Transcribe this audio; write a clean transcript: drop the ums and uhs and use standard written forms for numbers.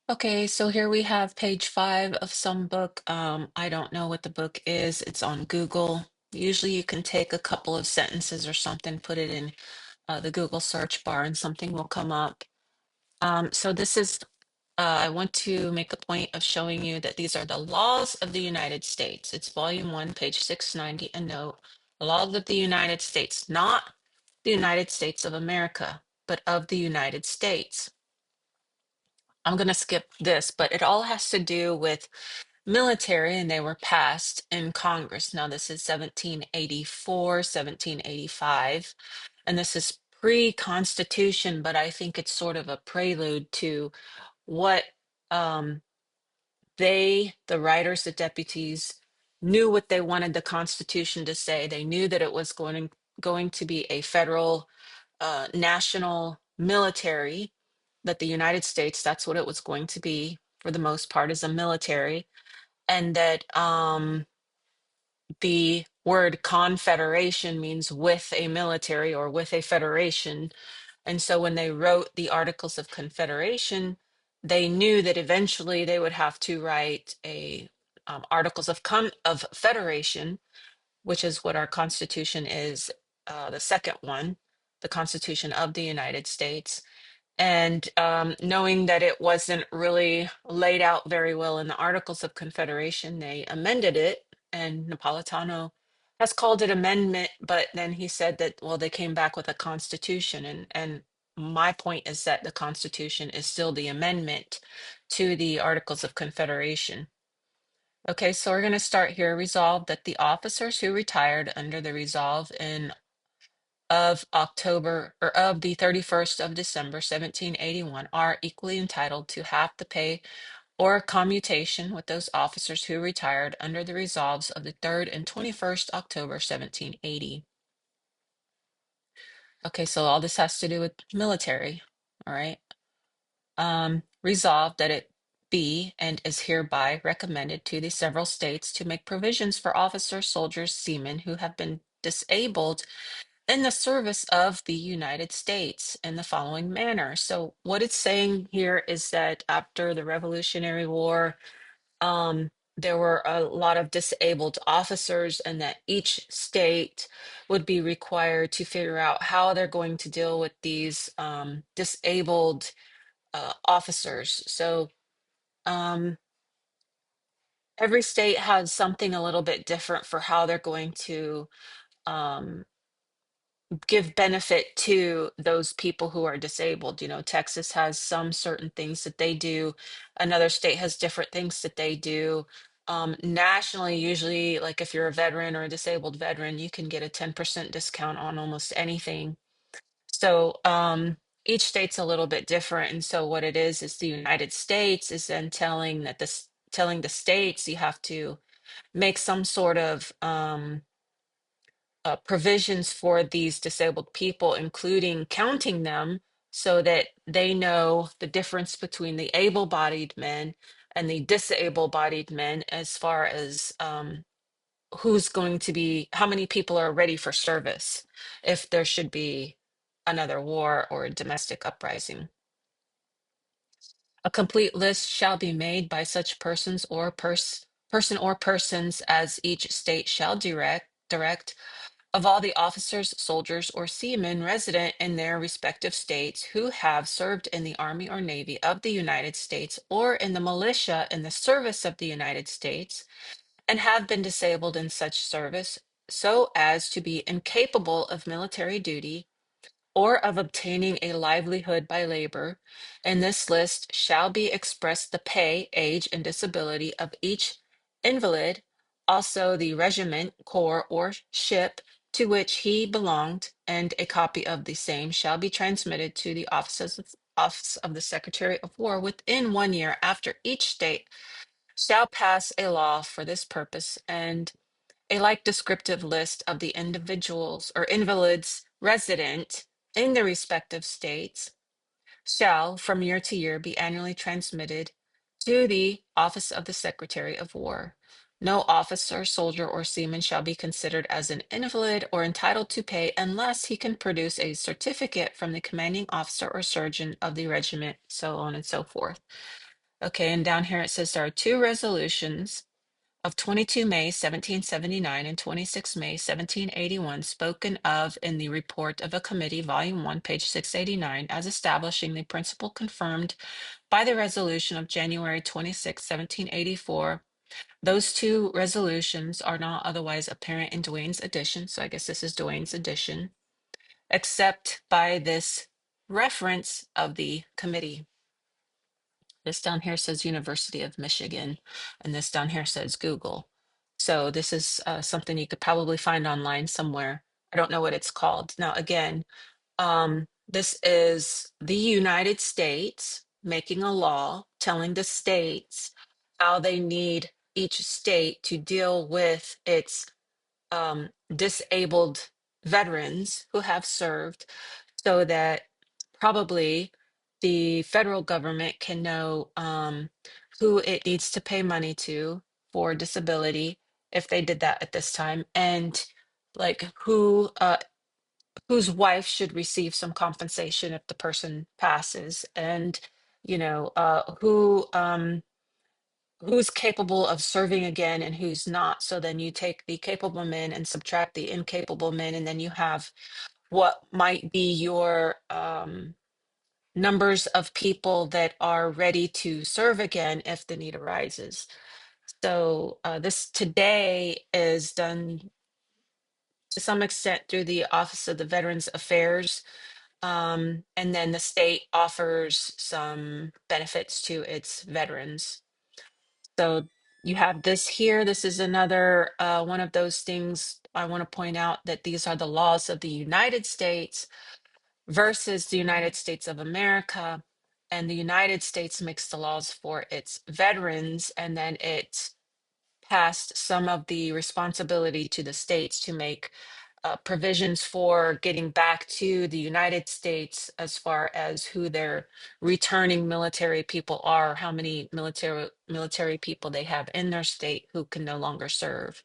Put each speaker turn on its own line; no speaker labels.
Okay, so here we have page 5 of some book. I don't know what the book is. It's on Google. Usually you can take a couple of sentences or something, put it in the Google search bar, and something will come up. So this is, I want to make a point of showing you that these are the laws of the United States. It's volume 1, page 690, and note, the laws of the United States, not the United States of America, but of the United States. I'm going to skip this, but it all has to do with military, and they were passed in Congress. Now, this is 1784, 1785, and this is pre-Constitution, but I think it's sort of a prelude to what um, the writers, the deputies, knew what they wanted the Constitution to say. They knew that it was going to be a federal national military, that the United States, that's what it was going to be for the most part, is a military, and that the word confederation means with a military or with a federation. And so when they wrote the Articles of Confederation, they knew that eventually they would have to write a Articles of Federation, which is what our Constitution is, the second one, the Constitution of the United States. And knowing that it wasn't really laid out very well in the Articles of Confederation, they amended it, and Napolitano has called it amendment, but then he said that, well, they came back with a constitution, and my point is that the Constitution is still the amendment to the Articles of Confederation. Okay, so we're going to start here. Resolved that the officers who retired under the resolve in of October or of the 31st of December 1781 are equally entitled to half the pay or commutation with those officers who retired under the resolves of the 3rd and 21st October 1780. Okay, so all this has to do with military, all right? Resolved that it be and is hereby recommended to the several states to make provisions for officers, soldiers, seamen who have been disabled in the service of the United States in the following manner. So what it's saying here is that after the Revolutionary War, there were a lot of disabled officers, and that each state would be required to figure out how they're going to deal with these disabled officers. So um, every state has something a little bit different for how they're going to um, give benefit to those people who are disabled. You know, Texas has some certain things that they do. Another state has different things that they do. Nationally, usually, like if you're a veteran or a disabled veteran, you can get a 10% discount on almost anything. So each state's a little bit different. And so what it is the United States is then telling the states you have to make some sort of provisions for these disabled people, including counting them so that they know the difference between the able-bodied men and the disabled-bodied men as far as who's going to be, how many people are ready for service if there should be another war or a domestic uprising. A complete list shall be made by such persons or person or persons as each state shall direct of all the officers, soldiers, or seamen resident in their respective states who have served in the Army or Navy of the United States or in the militia in the service of the United States and have been disabled in such service so as to be incapable of military duty or of obtaining a livelihood by labor. In this list shall be expressed the pay, age, and disability of each invalid, also the regiment, corps, or ship to which he belonged, and a copy of the same shall be transmitted to the Office of the Secretary of War within 1 year after each state shall pass a law for this purpose, and a like descriptive list of the individuals or invalids resident in the respective states shall, from year to year, be annually transmitted to the Office of the Secretary of War. No officer, soldier, or seaman shall be considered as an invalid or entitled to pay unless he can produce a certificate from the commanding officer or surgeon of the regiment, so on and so forth. Okay, and down here it says there are two resolutions of 22 May 1779 and 26 May 1781 spoken of in the report of a committee, volume 1, page 689, as establishing the principle confirmed by the resolution of January 26, 1784. Those two resolutions are not otherwise apparent in Dwayne's edition, so I guess this is Dwayne's edition, except by this reference of the committee. This down here says University of Michigan, and this down here says Google. So this is something you could probably find online somewhere. I don't know what it's called. Now, again, this is the United States making a law telling the states how they need each state to deal with its disabled veterans who have served, so that probably the federal government can know who it needs to pay money to for disability if they did that at this time, and like whose wife should receive some compensation if the person passes, and who's capable of serving again and who's not. So then you take the capable men and subtract the incapable men, and then you have what might be your numbers of people that are ready to serve again if the need arises. So this today is done to some extent through the Office of the Veterans Affairs. And then the state offers some benefits to its veterans. So you have this here. This is another one of those things I want to point out, that these are the laws of the United States versus the United States of America. And the United States makes the laws for its veterans, and then it passed some of the responsibility to the states to make provisions for getting back to the United States as far as who their returning military people are, how many military people they have in their state who can no longer serve.